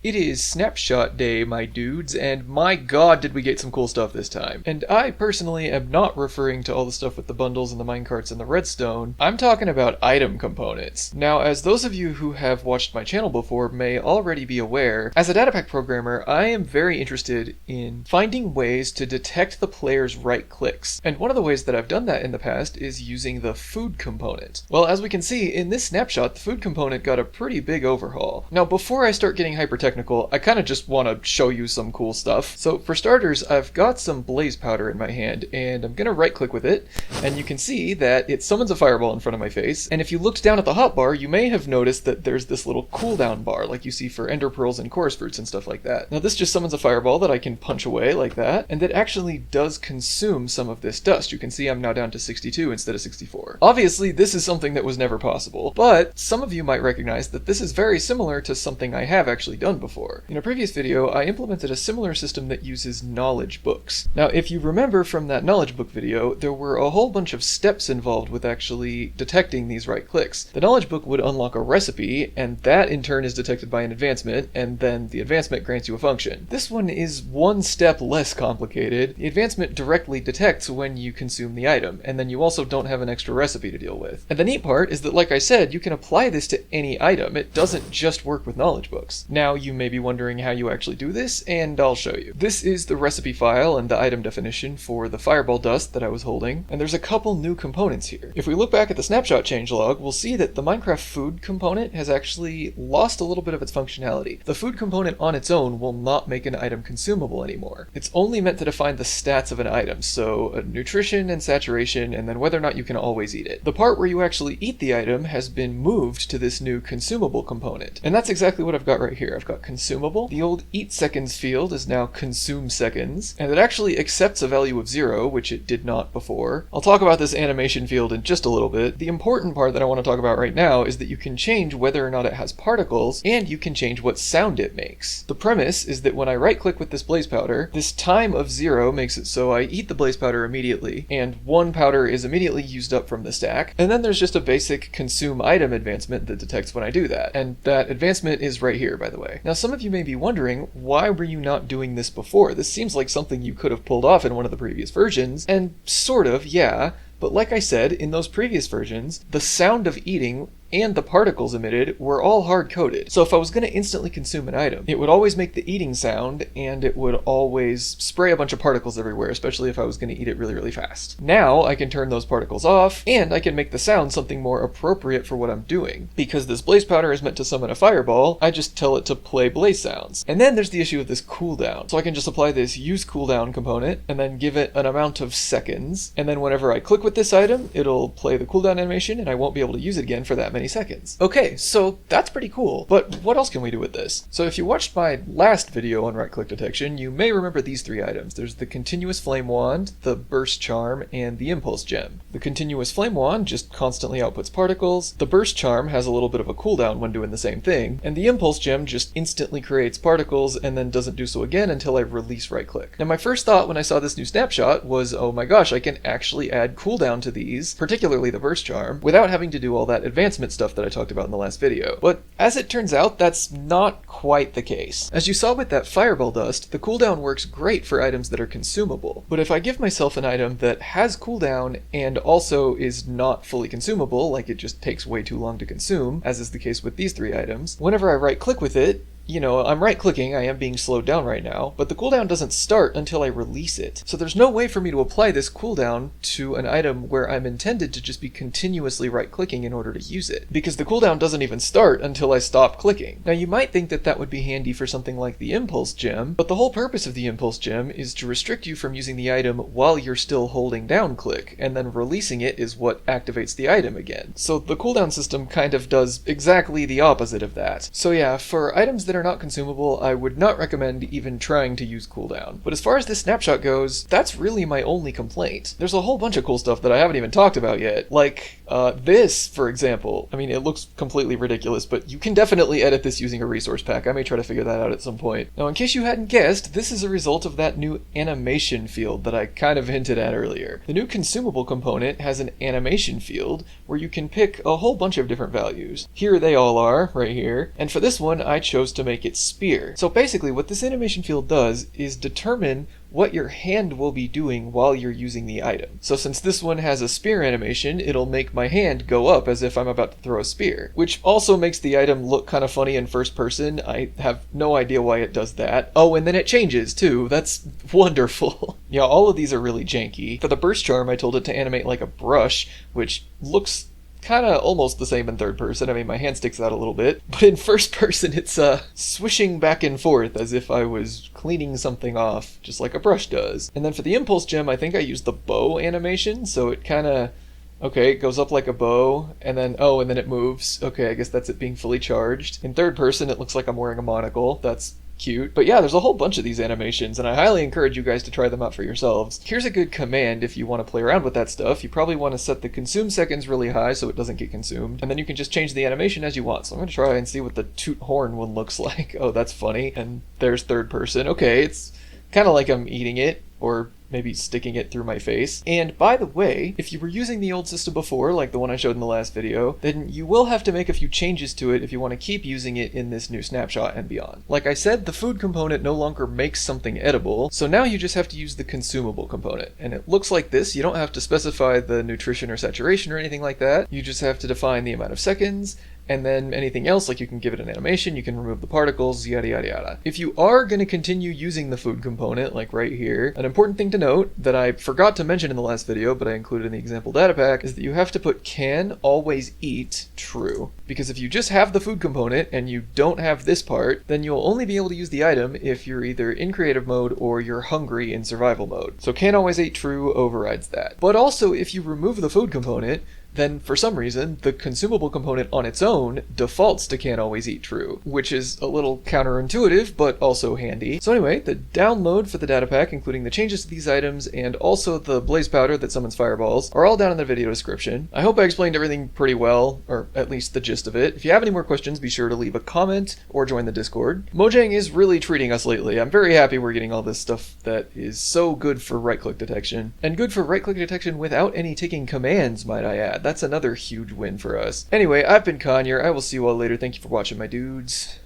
It is Snapshot Day, my dudes, and my god did we get some cool stuff this time. And I personally am not referring to all the stuff with the bundles and the minecarts and the redstone. I'm talking about item components. Now, as those of you who have watched my channel before may already be aware, as a datapack programmer, I am very interested in finding ways to detect the player's right clicks. And one of the ways that I've done that in the past is using the food component. Well, as we can see, in this snapshot, the food component got a pretty big overhaul. Now, before I start getting hyper-technical, I kind of just want to show you some cool stuff. So for starters, I've got some blaze powder in my hand, and I'm gonna right click with it, and you can see that it summons a fireball in front of my face. And if you looked down at the hotbar, you may have noticed that there's this little cooldown bar like you see for ender pearls and chorus fruits and stuff like that. Now this just summons a fireball that I can punch away like that, and that actually does consume some of this dust. You can see I'm now down to 62 instead of 64. Obviously this is something that was never possible, but some of you might recognize that this is very similar to something I have actually done before. In a previous video, I implemented a similar system that uses knowledge books. Now, if you remember from that knowledge book video, there were a whole bunch of steps involved with actually detecting these right clicks. The knowledge book would unlock a recipe, and that in turn is detected by an advancement, and then the advancement grants you a function. This one is one step less complicated. The advancement directly detects when you consume the item, and then you also don't have an extra recipe to deal with. And the neat part is that, like I said, you can apply this to any item. It doesn't just work with knowledge books. Now, you may be wondering how you actually do this, and I'll show you. This is the recipe file and the item definition for the fireball dust that I was holding, and there's a couple new components here. If we look back at the snapshot changelog, we'll see that the Minecraft food component has actually lost a little bit of its functionality. The food component on its own will not make an item consumable anymore. It's only meant to define the stats of an item, so nutrition and saturation, and then whether or not you can always eat it. The part where you actually eat the item has been moved to this new consumable component, and that's exactly what I've got right here. I've got consumable. The old eat seconds field is now consume seconds, and it actually accepts a value of 0, which it did not before. I'll talk about this animation field in just a little bit. The important part that I want to talk about right now is that you can change whether or not it has particles, and you can change what sound it makes. The premise is that when I right click with this blaze powder, this time of 0 makes it so I eat the blaze powder immediately, and 1 powder is immediately used up from the stack, and then there's just a basic consume item advancement that detects when I do that, and that advancement is right here, by the way. Now some of you may be wondering, why were you not doing this before? This seems like something you could have pulled off in one of the previous versions, and sort of, yeah, but like I said, in those previous versions, the sound of eating and the particles emitted were all hard-coded. So if I was going to instantly consume an item, it would always make the eating sound, and it would always spray a bunch of particles everywhere, especially if I was going to eat it really, really fast. Now I can turn those particles off, and I can make the sound something more appropriate for what I'm doing. Because this blaze powder is meant to summon a fireball, I just tell it to play blaze sounds. And then there's the issue of this cooldown. So I can just apply this use cooldown component, and then give it an amount of seconds, and then whenever I click with this item, it'll play the cooldown animation, and I won't be able to use it again for that many seconds. Okay, so that's pretty cool, but what else can we do with this? So if you watched my last video on right click detection, you may remember these 3 items. There's the continuous flame wand, the burst charm, and the impulse gem. The continuous flame wand just constantly outputs particles, the burst charm has a little bit of a cooldown when doing the same thing, and the impulse gem just instantly creates particles and then doesn't do so again until I release right click. Now my first thought when I saw this new snapshot was, oh my gosh, I can actually add cooldown to these, particularly the burst charm, without having to do all that advancement stuff that I talked about in the last video. But as it turns out, that's not quite the case. As you saw with that fireball dust, the cooldown works great for items that are consumable. But if I give myself an item that has cooldown and also is not fully consumable, like it just takes way too long to consume, as is the case with these 3 items, whenever I right click with it, you know, I'm right clicking, I am being slowed down right now, but the cooldown doesn't start until I release it. So there's no way for me to apply this cooldown to an item where I'm intended to just be continuously right clicking in order to use it, because the cooldown doesn't even start until I stop clicking. Now you might think that that would be handy for something like the impulse gem, but the whole purpose of the impulse gem is to restrict you from using the item while you're still holding down click, and then releasing it is what activates the item again. So the cooldown system kind of does exactly the opposite of that. So yeah, for items that are not consumable, I would not recommend even trying to use cooldown. But as far as this snapshot goes, that's really my only complaint. There's a whole bunch of cool stuff that I haven't even talked about yet, like this, for example. I mean, it looks completely ridiculous, but you can definitely edit this using a resource pack. I may try to figure that out at some point. Now, in case you hadn't guessed, this is a result of that new animation field that I kind of hinted at earlier. The new consumable component has an animation field where you can pick a whole bunch of different values. Here they all are, right here, and for this one I chose to make make it spear. So basically what this animation field does is determine what your hand will be doing while you're using the item. So since this one has a spear animation, it'll make my hand go up as if I'm about to throw a spear, which also makes the item look kind of funny in first person. I have no idea why it does that. Oh, and then it changes too. That's wonderful. Yeah, all of these are really janky. For the burst charm, I told it to animate like a brush, which looks kind of almost the same in third person. I mean, my hand sticks out a little bit, but in first person it's swishing back and forth as if I was cleaning something off, just like a brush does. And then for the impulse gem, I think I used the bow animation, so it kind of, okay, it goes up like a bow, and then, oh, and then it moves. Okay, I guess that's it being fully charged. In third person, it looks like I'm wearing a monocle. That's cute. But yeah, there's a whole bunch of these animations, and I highly encourage you guys to try them out for yourselves. Here's a good command if you want to play around with that stuff. You probably want to set the consume seconds really high so it doesn't get consumed, and then you can just change the animation as you want. So I'm going to try and see what the toot horn one looks like. Oh, that's funny. And there's third person. Okay, it's kind of like I'm eating it, or maybe sticking it through my face. And by the way, if you were using the old system before, like the one I showed in the last video, then you will have to make a few changes to it if you want to keep using it in this new snapshot and beyond. Like I said, the food component no longer makes something edible, so now you just have to use the consumable component. And it looks like this. You don't have to specify the nutrition or saturation or anything like that. You just have to define the amount of seconds, and then anything else, like you can give it an animation, you can remove the particles, yada yada yada. If you are going to continue using the food component, like right here, an important thing to note that I forgot to mention in the last video, but I included in the example data pack, is that you have to put can always eat true. Because if you just have the food component and you don't have this part, then you'll only be able to use the item if you're either in creative mode or you're hungry in survival mode. So can always eat true overrides that. But also, if you remove the food component, then for some reason, the consumable component on its own defaults to can't always eat true, which is a little counterintuitive, but also handy. So anyway, the download for the data pack, including the changes to these items, and also the blaze powder that summons fireballs, are all down in the video description. I hope I explained everything pretty well, or at least the gist of it. If you have any more questions, be sure to leave a comment or join the Discord. Mojang is really treating us lately. I'm very happy we're getting all this stuff that is so good for right-click detection, and good for right-click detection without any taking commands, might I add. That's another huge win for us. Anyway, I've been Conyer. I will see you all later. Thank you for watching, my dudes.